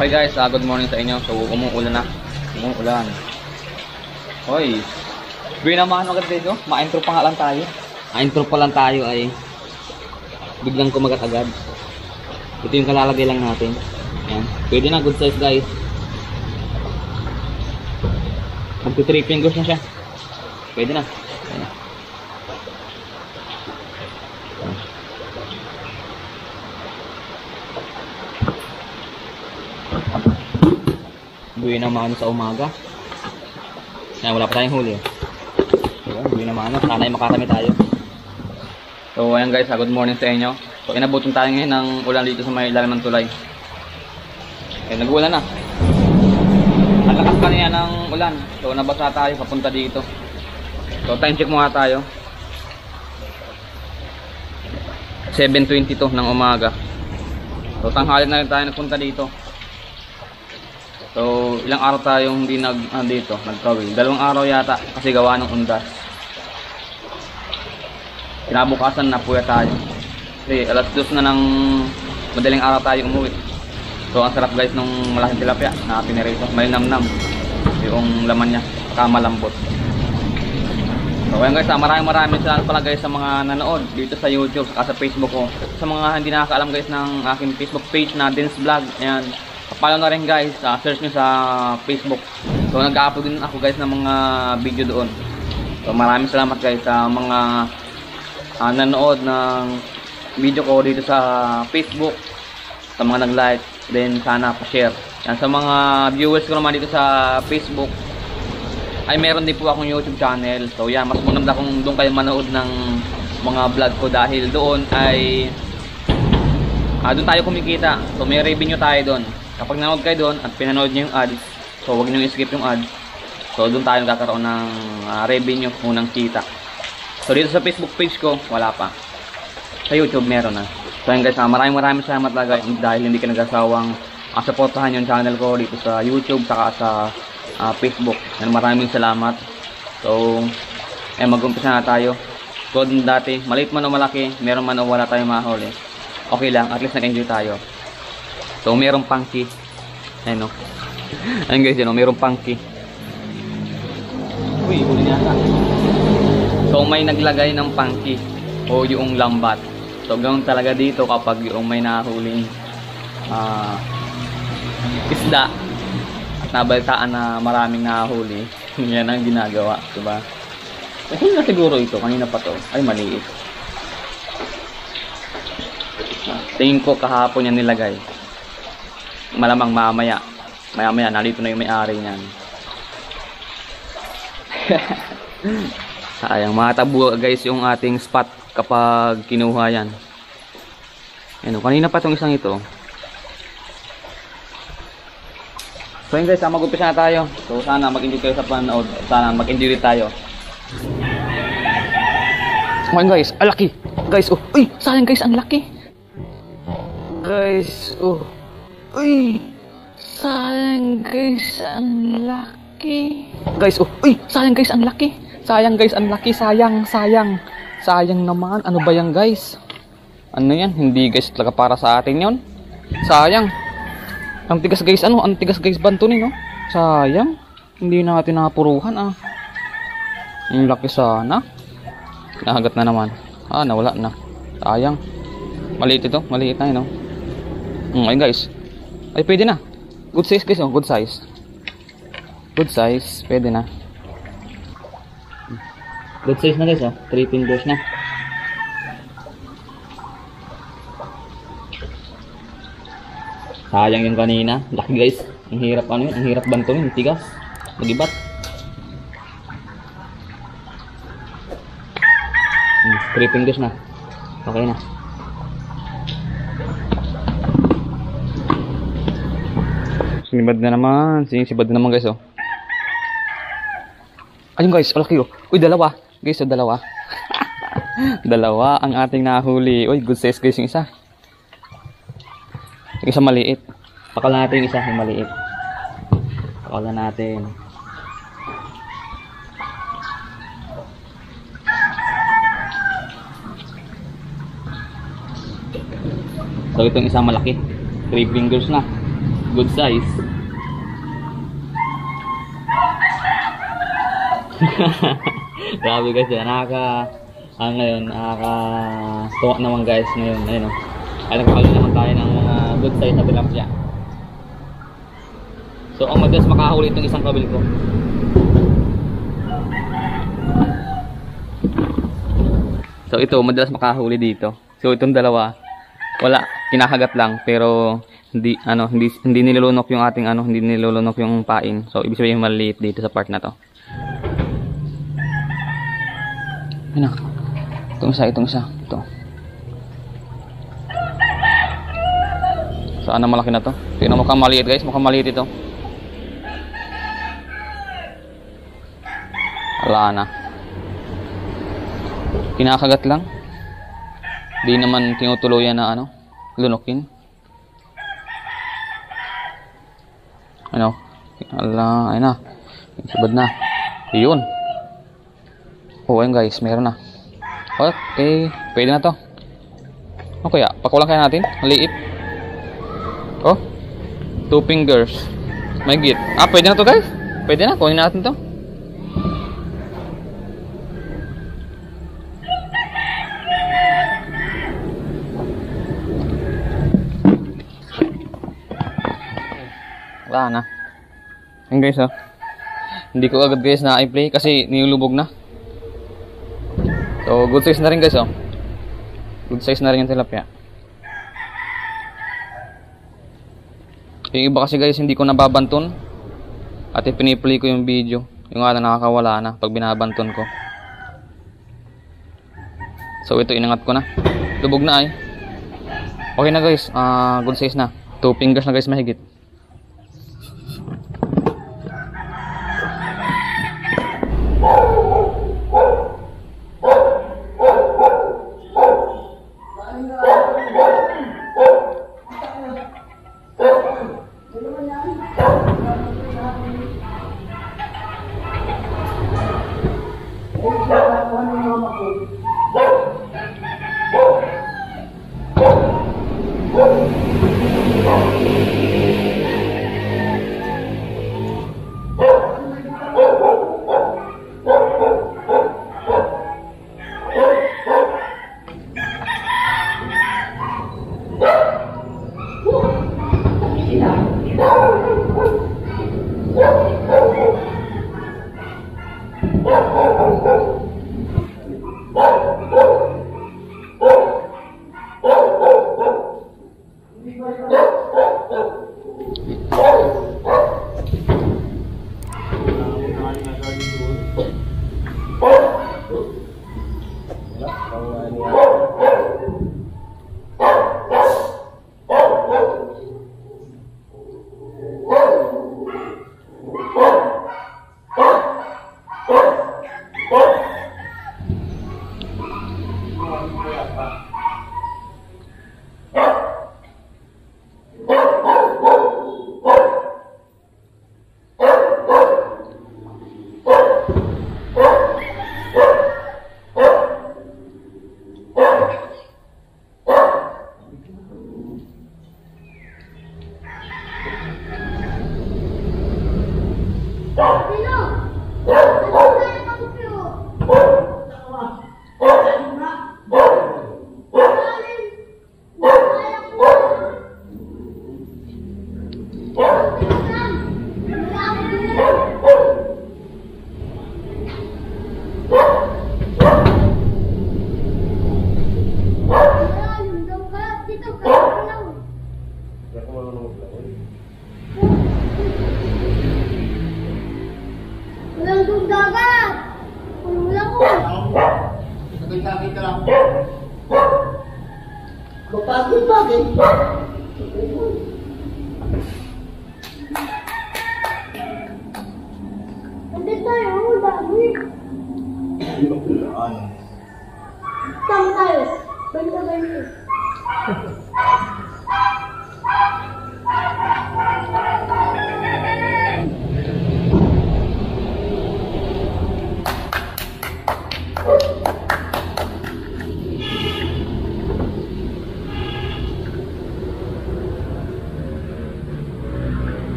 Okay guys, good morning sa inyo. So umuulan na. Umuulan. Hoy. Binamaan agad dito. Ma-intro pa nga lang tayo. Ma-intro pa lang tayo ay biglang kumagat agad. Ito yung kalalagay lang natin. Ayan. Pwede na, good size guys. Magto 3 fingers na siya. Pwede na. Ayan. Buwi na maano sa umaga. Yan, wala pa tayong huli. Buwi na maano, sana ay makarami tayo. So ayan guys, good morning sa inyo. So inabutan tayo ngayon ng ulan dito sa may ilalim ng tulay. Nag-ulan na. Ang lakas kanina ng ulan. So nabasa tayo papunta dito. So time check muna tayo. 7:22 ng umaga. So tanghali na rin tayo nagpunta dito. So, ilang araw tayong hindi dito, nagkawil. 2 araw yata kasi gawa ng undas. Kinabukasan na puya tayo. Kasi alas 2 na ng madaling araw tayo umuwi. So, ang sarap guys nung malaking tilapia na pinirito. May namnam yung laman niya, saka malambot. So, ayan guys, maraming salamat pala guys sa mga nanood dito sa YouTube saka sa Facebook ko. Sa mga hindi nakakaalam guys ng aking Facebook page na Dins Vlog, ayan. Follow na rin guys, search nyo sa Facebook. So nag-upload din ako guys ng mga video doon. So maraming salamat guys sa mga nanood ng video ko dito sa Facebook, sa mga nag-like, then sana pa-share. Yan, sa mga viewers ko naman dito sa Facebook, ay meron din po akong YouTube channel. So yan, mas maganda kung doon kayo manood ng mga vlog ko dahil doon ay doon tayo kumikita. So may revenue tayo doon. Kapag nanood kayo doon at pinanood nyo yung ads, so huwag nyo i-skip yung ads. So doon tayo nagkakaroon ng revenue, unang kita. So dito sa Facebook page ko, wala pa. Sa YouTube meron na. So yun guys, maraming salamat guys dahil hindi ka nagsasawang supportahan yung channel ko dito sa YouTube saka sa Facebook. And maraming salamat. So mag-umpisa na tayo. So dati, maliit man o malaki, meron man o wala tayong mahuli. Okay lang, at least nag-enjoy tayo. So merong pangki. Ayun o. Ayun guys, yun o, merong pangki. Uy, huli niya ka. So may naglagay ng pangki o yung lambat. So ganoon talaga dito kapag yung may nahuling isda at nabaltaan na maraming nahuli. Yan ang ginagawa, diba? Kasi na siguro ito, kanina pa to. Ay, maliit. Tingin ko kahapon yan nilagay. Malamang mamaya nalito na yung may-ari niyan. Sayang, matabo guys yung ating spot kapag kinuha yan. Ano, kanina pa itong isang ito. So yun guys, mag-umpisa na tayo. So sana mag-enjoy kayo sa panood. Sana mag-enjoy tayo. Ngayon guys, ang laki. Guys, oh, uy, sayang guys, ang laki. Guys, oh. Uy, sayang guys, ang laki. Guys, oh, uy, sayang guys, ang laki. Sayang guys, ang laki, sayang. Sayang naman, ano ba yan guys? Ano yan? Hindi guys talaga para sa atin yon. Sayang. Ang tigas guys, ang tigas guys banto ni, no? Sayang. Hindi natin napuruhan Ang laki sana. Nahagat na naman. Nawala na. Sayang. Maliit ito, maliit na yun, no? Ayun guys. Ay, pwede na. Good size guys, good size. Good size, pwede na. Good size na guys, 3 fingers na. Sayang yung kanina. Laki guys. Ang hirap yun, ang hirap bantuin, tigas. Magibat. 3 fingers na. Okay na. Sinibad na naman. Sinisibad na naman guys, oh. Ayun guys, laki, oh. Uy, dalawa. Guys, dalawa. Dalawa ang ating nahuli. Uy, good size guys yung isa. Yung isa maliit. Pakalan natin yung isa, yung maliit. Pakalan natin. So itong isang malaki, 3 fingers na. Good size. Grabe guys, ngayon, nakaka-tuwa naman guys ngayon, ayun o. Ay, nagkakalo naman tayo ng mga good size na tilapia. So, ang madalas makahuli itong isang kabil ko. So, ito, madalas makahuli dito. So, itong dalawa, wala, kinakagat lang, pero hindi nilulunok yung ating hindi nilulunok yung pain. So, ibig sabihin maliit dito sa part na to. Ano? Itong isa. Ito. Saan na malaki na to? Tingnan mo, mukhang maliit guys. Mukhang maliit ito. Wala na. Kinakagat lang. Di naman tinutuluyan na lunokin. Ala, ayun na. Sabad na. Iyon. Ayun guys, meron na. Okay, pwede na to. O kaya, pakulang kaya natin. Maliit. Oh, 2 fingers. May git. Pwede na to guys. Pwede na, kunin natin to. Wala na. Ayun guys, hindi ko agad guys na i-play kasi nilulubog na. So, good size na rin guys, Good size na rin yung tilapia. Yung iba kasi guys, hindi ko nababanton. At ipiniplay ko yung video. Yung nakakawala na pag binabanton ko. So, ito inangat ko na. Lubog na ay. Okay na guys, good size na. 2 fingers na guys mahigit.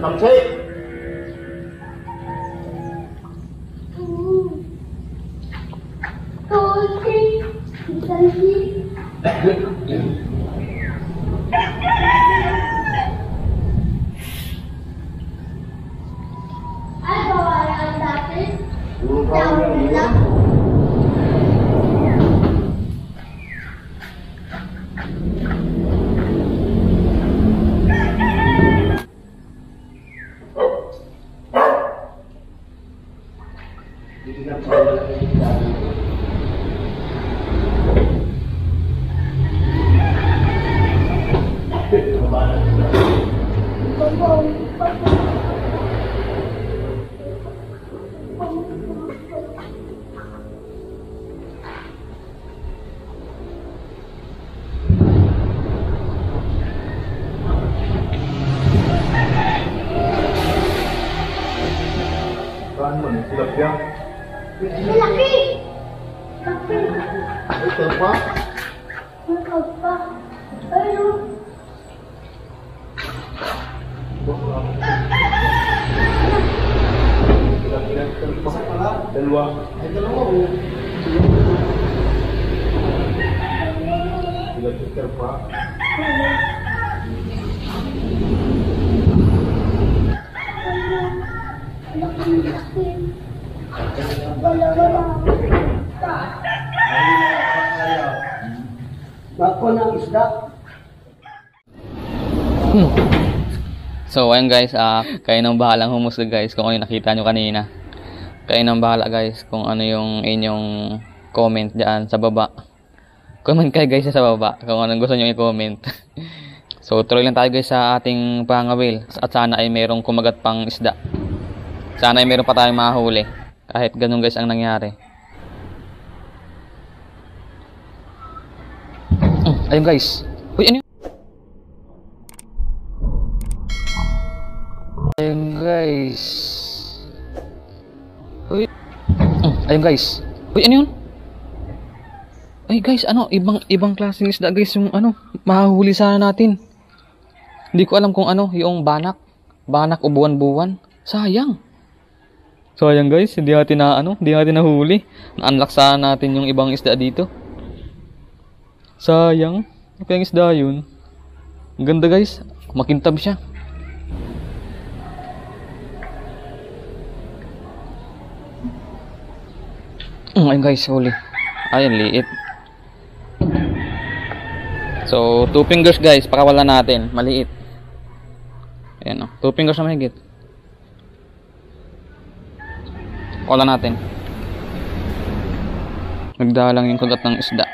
Tamsay! Ay, bawalan natin. Puro ka lang. Saan mo? Tilapia? Malaki! Malaki! Ito pa? Malaki pa. Ayun. Tilapia? Basa pala? Dalawa. Ay, dalawa o. Tilapia pa? Malaki. Wala. Bako ng isda. So ayun guys, kayo nang bahalang humusga guys kung ano yung nakita nyo kanina. Kayo nang bahala guys kung ano yung inyong comment dyan sa baba. Comment kayo guys sa baba kung anong gusto nyo i-comment. So tuloy lang tayo guys sa ating pangawil at sana ay merong kumagat pang isda. Sana ay meron pa tayong mahuli kahit ganun guys ang nangyari. Ayun guys. Uy, ano yun? Ayun guys. Uy. Ayun guys. Uy, ano yun? Ay guys, ano, ibang klaseng isda guys yung ano, mahahuli sana natin. Hindi ko alam kung ano, yung banak o buwan-buwan. Sayang. Sayang guys, hindi natin nahuli. Na-unlock sana natin yung ibang isda dito. Sayang. Ano kayang isda yun? Ang ganda guys. Makintab siya. Ayun guys, huli. Ayun, liit. So, 2 fingers guys. Pakawalan natin. Maliit. Ayan o. 2 fingers na mahigit. Wala natin. Nagdalang yung kagat ng isda.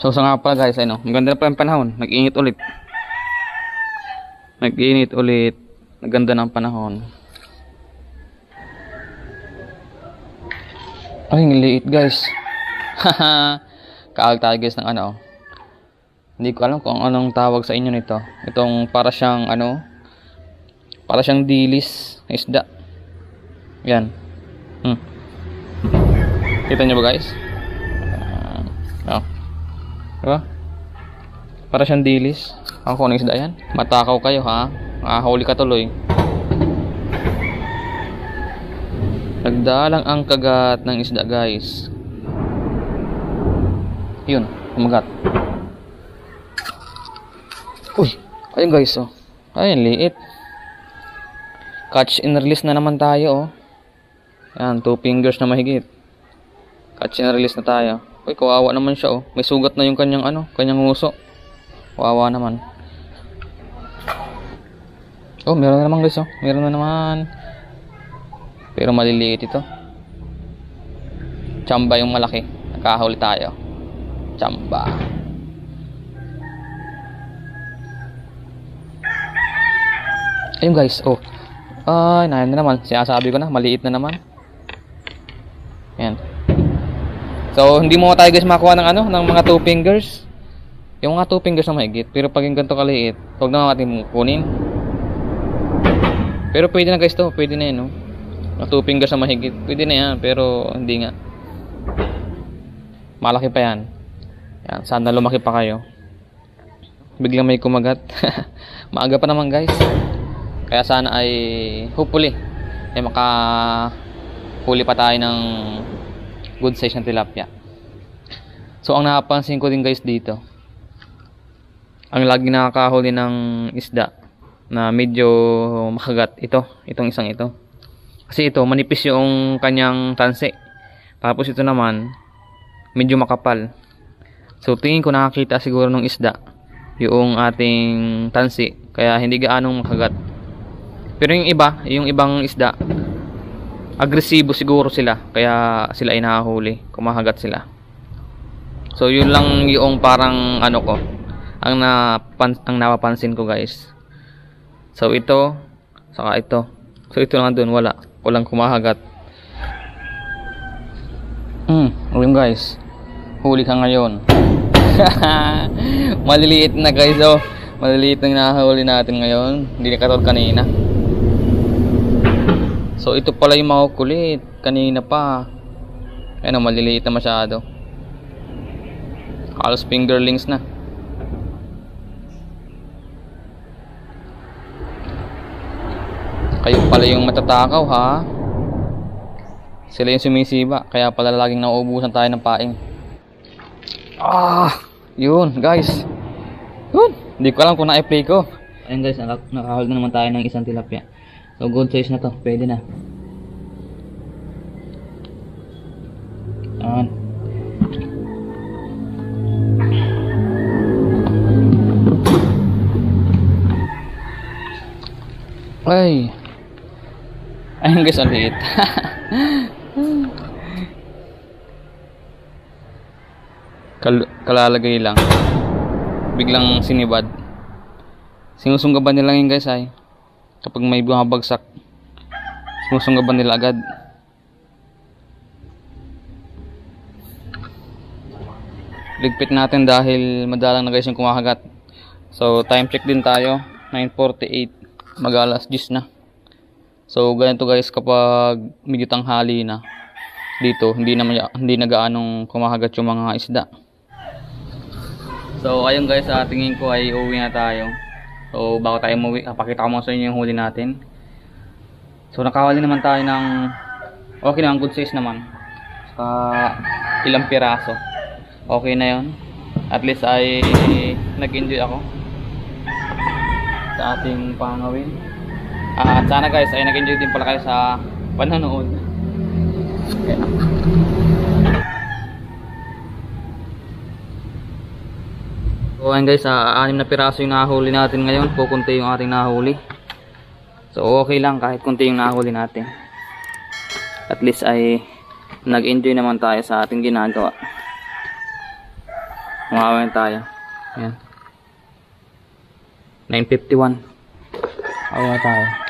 So sa nga pala guys, ano, maganda na pala yung panahon. Nag-init ulit. Naganda ng panahon. Ay, ang liit guys. Kaag tayo guys ng ano. Hindi ko alam kung anong tawag sa inyo nito. Itong para siyang ano, para siyang dilis na isda. Yan. Kita nyo ba guys? Diba? Para siyang dilis. Ako ng isda yan. Matakaw kayo ha. Huli ka tuloy. Nagdalang ang kagat ng isda guys. Yun. Kumagat. Uy. Ayun guys oh. Ayun liit. Catch and release na naman tayo oh. Yan. 2 fingers na mahigit. Catch and release na tayo. Uy, kawawa naman siya oh. May sugat na yung kanyang ano, kanyang nguso. Kawawa naman. Oh, meron na naman guys oh. Meron na naman. Pero maliliit ito. Tsamba yung malaki. Nakahuli tayo. Tsamba. Ayun guys, oh. Ay, nayan na naman. Sinasabi ko na, maliit na naman. Ayan. So, hindi mo tayo guys makuha ng ano, ng mga 2 fingers. Yung mga 2 fingers na mahigit. Pero pag yung ganito kaliit, huwag na natin kunin. Pero pwede na guys to. Pwede na yun, no? Mga 2 fingers na mahigit. Pwede na yan, pero hindi nga. Malaki pa yan. Yan, sana lumaki pa kayo. biglang may kumagat. Maaga pa naman guys. Kaya sana ay hopefully ay makahuli pa tayo ng good size na tilapia. So ang napansin ko din guys dito, ang lagi nakakahuli ng isda na medyo makagat itong isang ito. Kasi ito manipis yung kanyang tansi. Tapos ito naman medyo makapal. So tingin ko nakakita siguro ng isda yung ating tansi, kaya hindi gaanong makagat. Pero yung iba, yung ibang isda, agresibo siguro sila, kaya sila ay nakahuli, kumakagat sila. So yun lang yung parang ano ko, ang napapansin ko guys. So ito, saka ito. So ito lang dun, walang kumakagat. Ayun guys, huli ka ngayon. Maliliit na guys, oh. Maliliit na nahuli natin ngayon, hindi na katulad kanina. So ito pala yung makukulit, kanina pa. Ayun, maliliit na masyado. Halos fingerlings na. Kayo pala yung matatakaw ha. Sila yung sumisiba, kaya pala laging nauubusan tayo ng paing. Yun guys. Yun, hindi ko alam kung na-play ko. Ayun guys, nakahuli na naman tayo ng isang tilapia. So good size na to, pwede na. Ayan. Ayun guys, ang liit. Kalalagay lang, biglang sinibad. Sinusunggaban nila yun guys ay kapag may bumabagsak, sinusunggaban nila agad. Ligpit natin dahil madalang na guys yung kumakagat. So time check din tayo, 9:48, mag-alas 10 na. So ganito guys, kapag medyo tanghali na dito, hindi na gaanong kumakagat yung mga isda. So ayun guys, tingin ko ay uuwi na tayo. So bago tayo umuwi, pakita ko muna sa inyo yung huli natin. So nakahuli naman tayo ng okay naman, good size naman. Sa ilang piraso. Okay na yun. At least ay nag-enjoy ako sa ating pangawin. At sana guys ay nag-enjoy din pala kayo sa panonood. Okay. So ayun guys, 6 na piraso yung nahuli natin ngayon. Kukunti yung ating nahuli. So okay lang kahit kunti yung nahuli natin. At least ay nag-enjoy naman tayo sa ating ginagawa. Umawain tayo. Ayan. 9:51. Ayan tayo.